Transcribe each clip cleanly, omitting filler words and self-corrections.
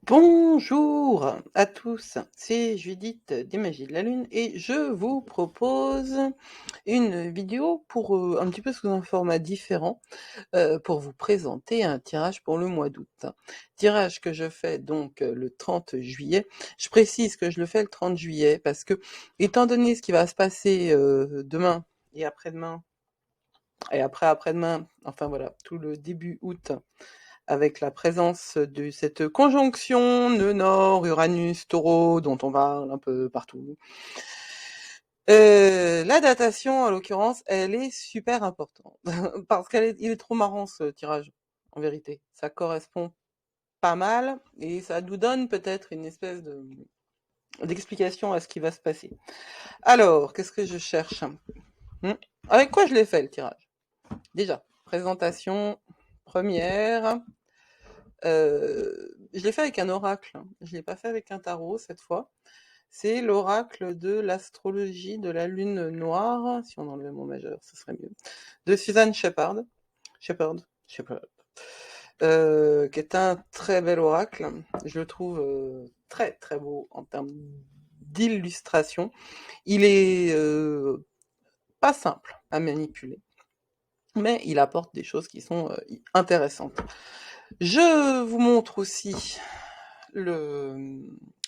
Bonjour à tous, c'est Judith des Magies de la Lune et je vous propose une vidéo pour un petit peu sous un format différent pour vous présenter un tirage pour le mois d'août. Tirage que je fais donc le 30 juillet. Je précise que je le fais le 30 juillet parce que étant donné ce qui va se passer demain et après-demain et après-après-demain, enfin voilà, tout le début août avec la présence de cette conjonction nœud nord, Uranus, Taureau, dont on parle un peu partout. La datation, en l'occurrence, elle est super importante. Parce il est trop marrant ce tirage, en vérité. Ça correspond pas mal, et ça nous donne peut-être une espèce d'explication à ce qui va se passer. Alors, qu'est-ce que je cherche? Avec quoi je l'ai fait, le tirage? Déjà, présentation première. Je l'ai fait avec un oracle, hein. Je l'ai pas fait avec un tarot cette fois. C'est l'oracle de l'astrologie de la lune noire, si on enlevait mon majeur, ce serait mieux, de Suzanne Shepherd, qui est un très bel oracle. Je le trouve très très beau en termes d'illustration. Il est pas simple à manipuler, mais il apporte des choses qui sont intéressantes. Je vous montre aussi le,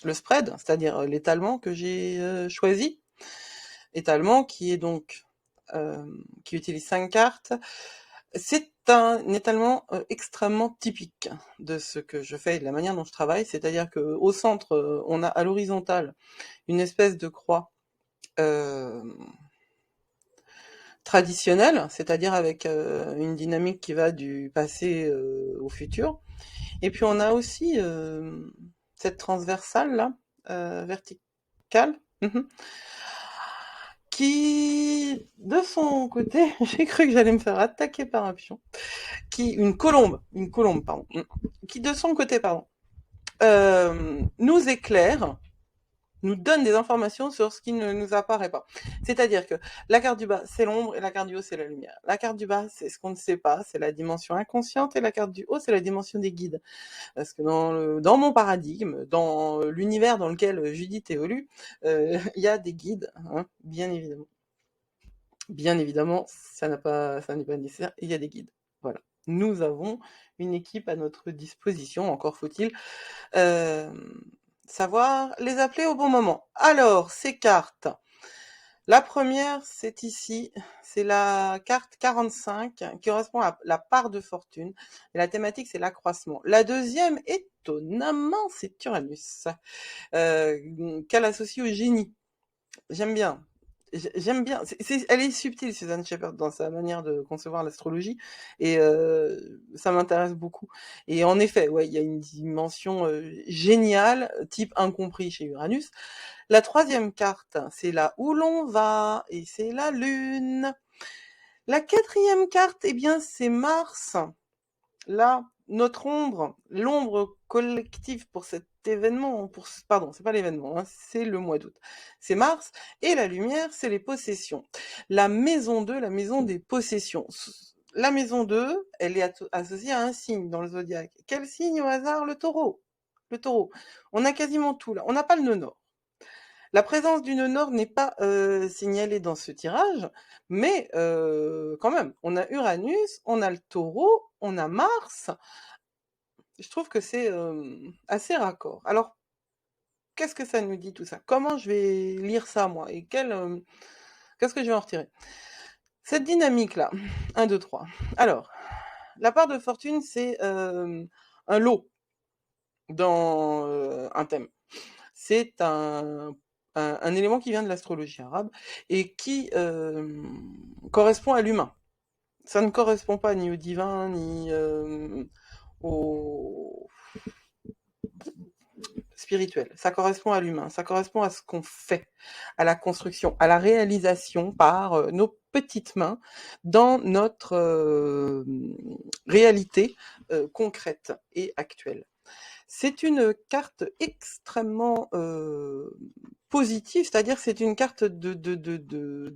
le spread, c'est-à-dire l'étalement que j'ai choisi. Étalement qui est donc qui utilise 5 cartes. C'est un étalement extrêmement typique de ce que je fais et de la manière dont je travaille, c'est-à-dire qu'au centre, on a à l'horizontale une espèce de croix traditionnelle, c'est-à-dire avec une dynamique qui va du passé au futur. Et puis on a aussi cette transversale là, verticale, qui, de son côté, j'ai cru que j'allais me faire attaquer par un pion, une colombe, pardon, qui de son côté, pardon, nous éclaire, nous donne des informations sur ce qui ne nous apparaît pas. C'est-à-dire que la carte du bas, c'est l'ombre, et la carte du haut, c'est la lumière. La carte du bas, c'est ce qu'on ne sait pas, c'est la dimension inconsciente, et la carte du haut, c'est la dimension des guides. Parce que dans mon paradigme, dans l'univers dans lequel Judith évolue, il y a des guides, hein, bien évidemment. Bien évidemment, ça n'est pas nécessaire, il y a des guides. Voilà. Nous avons une équipe à notre disposition, encore faut-il savoir les appeler au bon moment. Alors, ces cartes. La première, c'est ici, c'est la carte 45 qui correspond à la part de fortune. Et la thématique, c'est l'accroissement. La deuxième, étonnamment, c'est Uranus, qu'elle associe au génie. J'aime bien. J'aime bien. Elle est subtile, Suzanne Shepherd, dans sa manière de concevoir l'astrologie, et ça m'intéresse beaucoup. Et en effet, ouais, il y a une dimension géniale, type incompris chez Uranus. La troisième carte, c'est là où l'on va, et c'est la Lune. La quatrième carte, eh bien, c'est Mars. Là, notre ombre, l'ombre collective pour cet événement, pardon, c'est pas l'événement, hein, c'est le mois d'août. C'est Mars, et la lumière, c'est les possessions. La maison 2, la maison des possessions. La maison 2, elle est associée à un signe dans le zodiaque. Quel signe au hasard? Le taureau. Le taureau. On a quasiment tout là. On n'a pas le nœud nord. La présence du nœud nord n'est pas signalée dans ce tirage, mais quand même, on a Uranus, on a le taureau, on a Mars. Je trouve que c'est assez raccord. Alors, qu'est-ce que ça nous dit tout ça? Comment je vais lire ça, moi? Et qu'est-ce que je vais en retirer? Cette dynamique-là, 1, 2, 3. Alors, la part de fortune, c'est un lot dans un thème. C'est un élément qui vient de l'astrologie arabe et qui correspond à l'humain. Ça ne correspond pas ni au divin, ni au spirituel. Ça correspond à l'humain, ça correspond à ce qu'on fait, à la construction, à la réalisation par nos petites mains dans notre réalité concrète et actuelle. C'est une carte extrêmement positive, c'est-à-dire c'est une carte de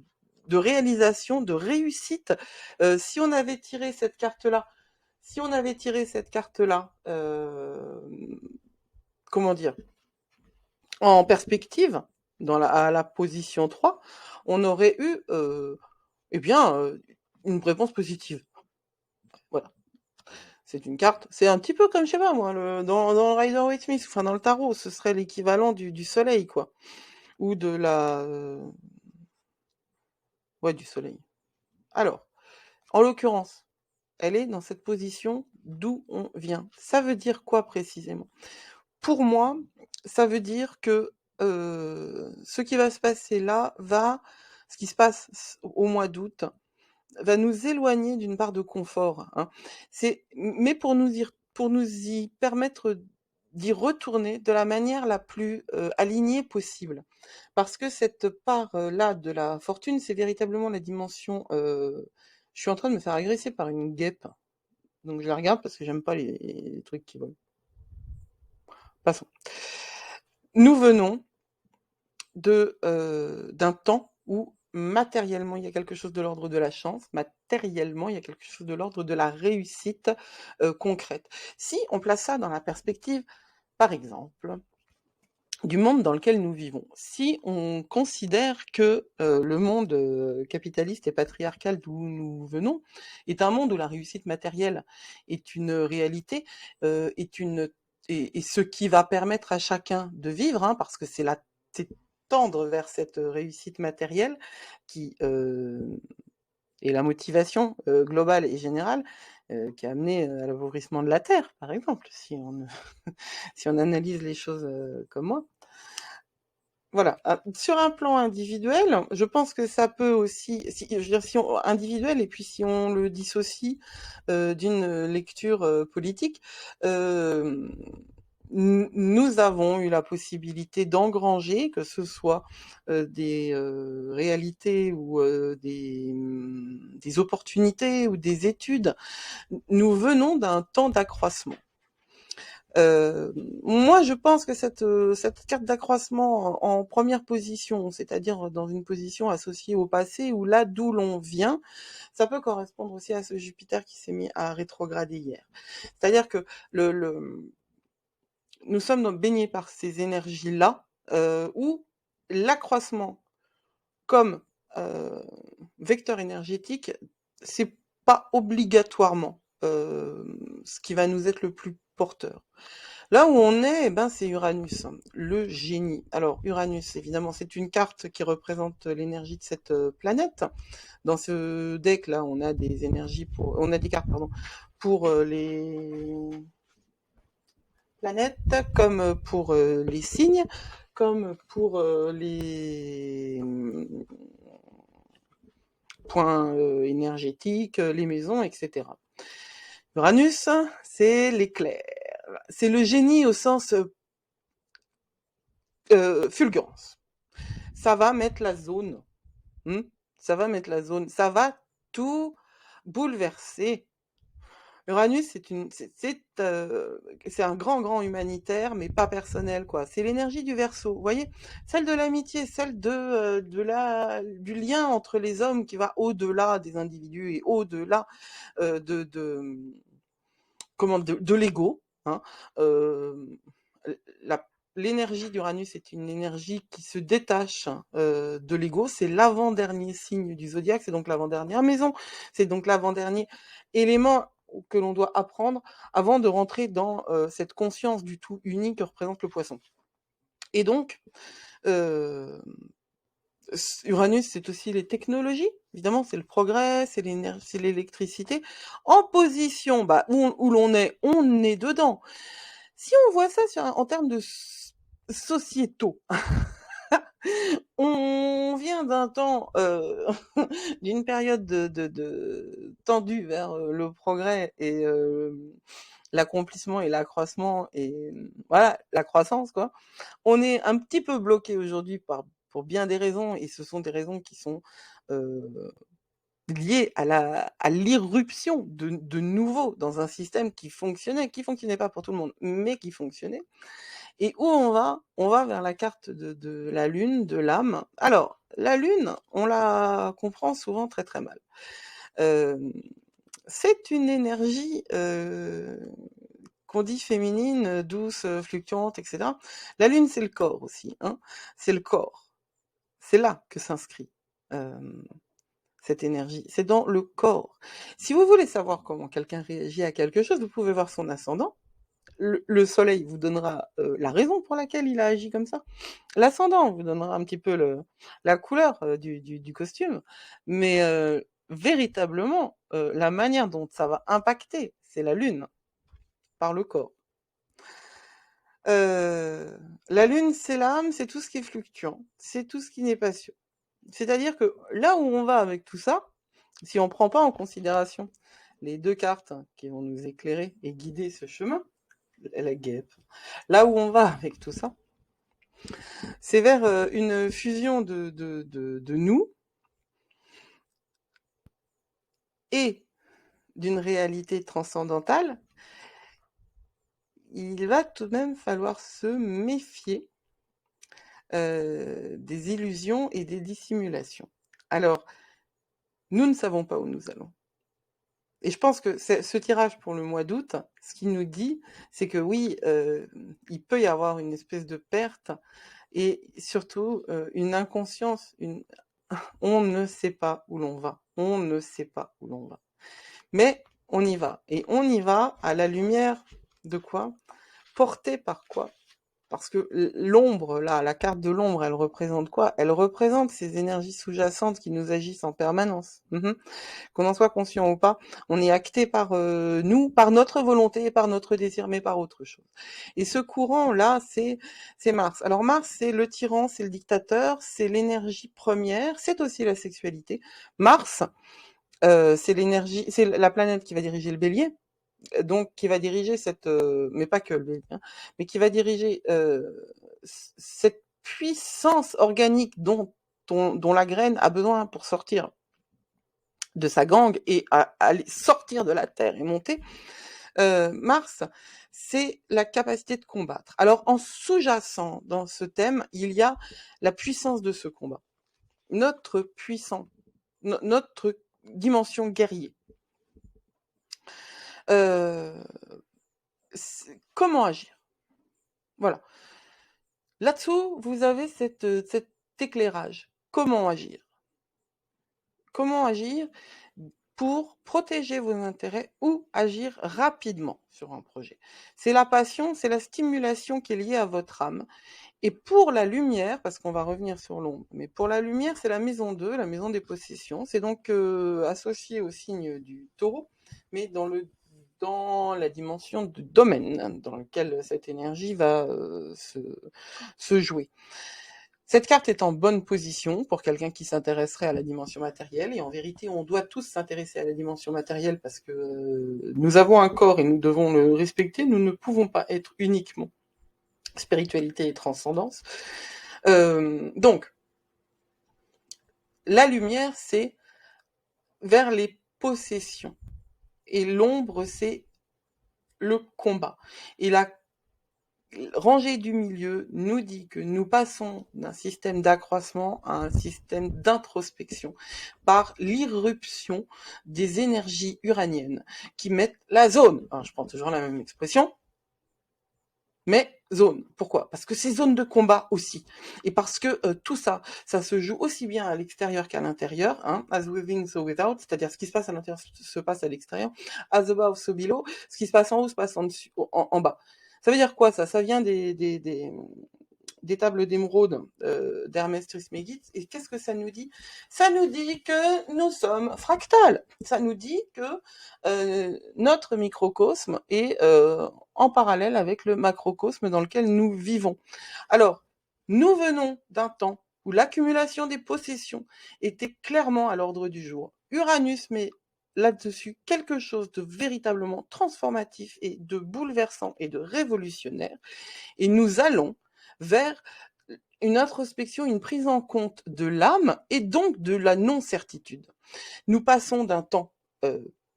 réalisation, de réussite. Si on avait tiré cette carte-là, comment dire, en perspective, à la position 3, on aurait eu eh bien, une réponse positive. Voilà. C'est une carte, c'est un petit peu comme, je sais pas moi, dans le Rider-Waite-Smith, enfin dans le tarot, ce serait l'équivalent du soleil, quoi. Ou de la... ouais, du soleil. Alors, en l'occurrence, elle est dans cette position d'où on vient. Ça veut dire quoi précisément? Pour moi, ça veut dire que ce qui va se passer là ce qui se passe au mois d'août, va nous éloigner d'une part de confort, hein. Mais pour nous y permettre d'y retourner de la manière la plus alignée possible. Parce que cette part-là de la fortune, c'est véritablement la dimension. Je suis en train de me faire agresser par une guêpe. Donc je la regarde parce que j'aime pas les trucs qui volent. Passons. Nous venons d'un temps où matériellement il y a quelque chose de l'ordre de la chance, matériellement il y a quelque chose de l'ordre de la réussite concrète. Si on place ça dans la perspective, par exemple, du monde dans lequel nous vivons, si on considère que le monde capitaliste et patriarcal d'où nous venons est un monde où la réussite matérielle est une réalité, et ce qui va permettre à chacun de vivre, hein, parce que c'est tendre vers cette réussite matérielle qui est la motivation globale et générale qui a amené à l'appauvrissement de la Terre, par exemple, si on, si on analyse les choses comme moi. Voilà. Sur un plan individuel, je pense que ça peut aussi, je veux dire, individuel, et puis si on le dissocie d'une lecture politique, nous avons eu la possibilité d'engranger, que ce soit des réalités ou des opportunités ou des études. Nous venons d'un temps d'accroissement. Moi, je pense que cette carte d'accroissement en première position, c'est-à-dire dans une position associée au passé, ou là d'où l'on vient, ça peut correspondre aussi à ce Jupiter qui s'est mis à rétrograder hier. C'est-à-dire que nous sommes baignés par ces énergies-là, où l'accroissement comme vecteur énergétique, c'est pas obligatoirement ce qui va nous être le plus porteur. Là où on est, c'est Uranus, le génie. Alors Uranus, évidemment, c'est une carte qui représente l'énergie de cette planète. Dans ce deck là, on a des cartes, pour les planètes, comme pour les signes, comme pour les points énergétiques, les maisons, etc. Uranus, c'est l'éclair. C'est le génie au sens fulgurance. Ça va mettre la zone. Ça va mettre la zone. Ça va tout bouleverser. Uranus, c'est un grand humanitaire, mais pas personnel, quoi. C'est l'énergie du Verseau, vous voyez, celle de l'amitié, celle du lien entre les hommes qui va au-delà des individus et au-delà de l'ego, hein. L'énergie d'Uranus est une énergie qui se détache de l'ego. C'est l'avant-dernier signe du zodiaque, c'est donc l'avant-dernière maison, c'est donc l'avant-dernier élément que l'on doit apprendre avant de rentrer dans cette conscience du tout uni que représente le poisson. Et donc, Uranus, c'est aussi les technologies, évidemment, c'est le progrès, c'est l'électricité. En position, où l'on est, on est dedans. Si on voit ça en termes de sociétaux, on vient d'un temps, d'une période tendue vers le progrès et l'accomplissement et l'accroissement et voilà, la croissance, quoi. On est un petit peu bloqué aujourd'hui pour bien des raisons, et ce sont des raisons qui sont liées à l'irruption de nouveau dans un système qui fonctionnait pas pour tout le monde, mais qui fonctionnait. Et où on va? On va vers la carte de la lune, de l'âme. Alors, la lune, on la comprend souvent très très mal. C'est une énergie qu'on dit féminine, douce, fluctuante, etc. La lune, c'est le corps aussi, hein. C'est le corps. C'est là que s'inscrit cette énergie. C'est dans le corps. Si vous voulez savoir comment quelqu'un réagit à quelque chose, vous pouvez voir son ascendant. Le soleil vous donnera la raison pour laquelle il a agi comme ça. L'ascendant vous donnera un petit peu la couleur du costume. Mais véritablement, la manière dont ça va impacter, c'est la lune, par le corps. La lune, c'est l'âme, c'est tout ce qui est fluctuant, c'est tout ce qui n'est pas sûr. C'est-à-dire que là où on va avec tout ça, si on ne prend pas en considération les deux cartes qui vont nous éclairer et guider ce chemin, la guêpe, là où on va avec tout ça, c'est vers une fusion de nous et d'une réalité transcendantale. Il va tout de même falloir se méfier des illusions et des dissimulations. Alors, nous ne savons pas où nous allons. Et je pense que ce tirage pour le mois d'août, ce qu'il nous dit, c'est que oui, il peut y avoir une espèce de perte et surtout une inconscience. On ne sait pas où l'on va. On ne sait pas où l'on va. Mais on y va. Et on y va à la lumière de quoi? Porté par quoi? Parce que l'ombre, là, la carte de l'ombre, elle représente quoi? Elle représente ces énergies sous-jacentes qui nous agissent en permanence. Qu'on en soit conscient ou pas, on est acté par nous, par notre volonté et par notre désir, mais par autre chose. Et ce courant-là, c'est Mars. Alors Mars, c'est le tyran, c'est le dictateur, c'est l'énergie première, c'est aussi la sexualité. Mars, c'est l'énergie, c'est la planète qui va diriger le Bélier, donc qui va diriger cette, mais pas que le Bélier, hein, mais qui va diriger cette puissance organique dont la graine a besoin pour sortir de sa gangue et à aller sortir de la Terre et monter. Mars, c'est la capacité de combattre. Alors en sous-jacent dans ce thème, il y a la puissance de ce combat, notre puissance, notre dimension guerrier. Comment agir? Voilà. Là-dessous, vous avez cet éclairage. Comment agir? Comment agir pour protéger vos intérêts ou agir rapidement sur un projet? C'est la passion, c'est la stimulation qui est liée à votre âme. Et pour la lumière, parce qu'on va revenir sur l'ombre, mais pour la lumière, c'est la maison 2, la maison des possessions. C'est donc associé au signe du taureau, mais dans la dimension de domaine dans lequel cette énergie va se jouer. Cette carte est en bonne position pour quelqu'un qui s'intéresserait à la dimension matérielle, et en vérité, on doit tous s'intéresser à la dimension matérielle parce que nous avons un corps et nous devons le respecter. Nous ne pouvons pas être uniquement spiritualité et transcendance. Donc, la lumière, c'est vers les possessions. Et l'ombre, c'est le combat. Et la rangée du milieu nous dit que nous passons d'un système d'accroissement à un système d'introspection par l'irruption des énergies uraniennes qui mettent la zone, je prends toujours la même expression, mais zone. Pourquoi? Parce que c'est zone de combat aussi. Et parce que tout ça, ça se joue aussi bien à l'extérieur qu'à l'intérieur, hein, as within, so without, c'est-à-dire ce qui se passe à l'intérieur se passe à l'extérieur, as above, so below, ce qui se passe en haut se passe en bas. Ça veut dire quoi ça? Ça vient des tables d'émeraude d'Hermès Trismégisте. Et qu'est-ce que ça nous dit? Ça nous dit que nous sommes fractales. Ça nous dit que notre microcosme est en parallèle avec le macrocosme dans lequel nous vivons. Alors, nous venons d'un temps où l'accumulation des possessions était clairement à l'ordre du jour. Uranus met là-dessus quelque chose de véritablement transformatif et de bouleversant et de révolutionnaire. Et nous allons vers une introspection, une prise en compte de l'âme et donc de la non-certitude. Nous passons d'un temps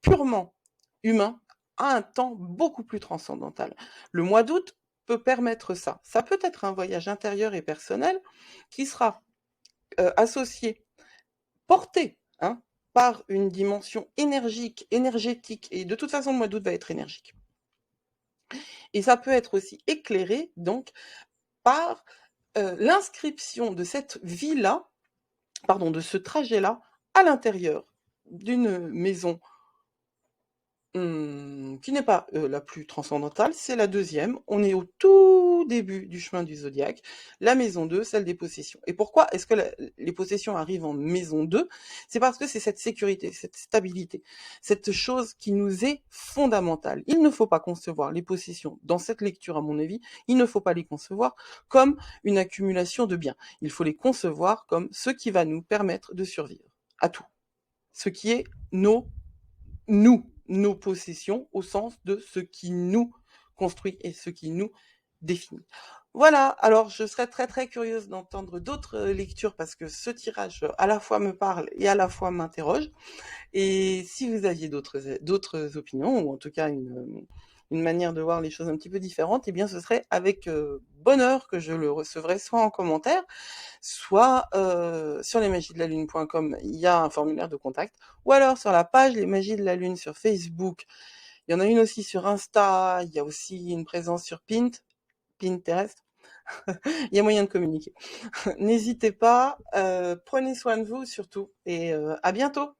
purement humain à un temps beaucoup plus transcendantal. Le mois d'août peut permettre ça. Ça peut être un voyage intérieur et personnel qui sera associé, porté, par une dimension énergétique, et de toute façon le mois d'août va être énergique. Et ça peut être aussi éclairé, donc, par l'inscription de cette vie-là, pardon, de ce trajet-là, à l'intérieur d'une maison qui n'est pas la plus transcendantale, c'est la deuxième. On est au tout début du chemin du zodiaque, la maison 2, celle des possessions. Et pourquoi est-ce que les possessions arrivent en maison 2? C'est parce que c'est cette sécurité, cette stabilité, cette chose qui nous est fondamentale. Il ne faut pas concevoir les possessions, dans cette lecture à mon avis, il ne faut pas les concevoir comme une accumulation de biens. Il faut les concevoir comme ce qui va nous permettre de survivre à tout. Ce qui est nos possessions au sens de ce qui nous construit et ce qui nous définit. Voilà, alors je serais très très curieuse d'entendre d'autres lectures parce que ce tirage à la fois me parle et à la fois m'interroge. Et si vous aviez d'autres opinions, ou en tout cas une manière de voir les choses un petit peu différente, eh bien ce serait avec bonheur que je le recevrais soit en commentaire, soit sur lesmagiesdelalune.com, il y a un formulaire de contact, ou alors sur la page Les Magies de la Lune sur Facebook. Il y en a une aussi sur Insta, il y a aussi une présence sur Pinterest. Il y a moyen de communiquer. N'hésitez pas, prenez soin de vous surtout, et à bientôt.